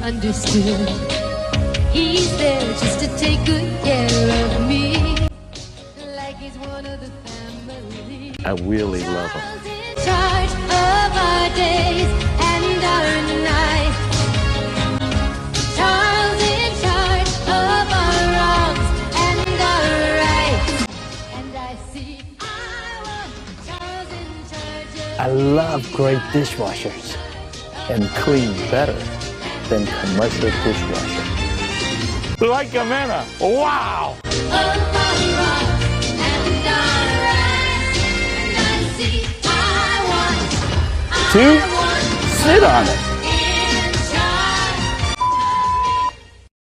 understood. He's there just to take good care of me, like he's one of the family. I really love him. In charge of our days and our nights. Charles in charge of our wrongs and our rights. And I see I want Charles in charge of I love great dishwashers and clean better than commercial dishwasher. Like a man. Wow! our wrongs and our rights. And I see I want Two, sit on it.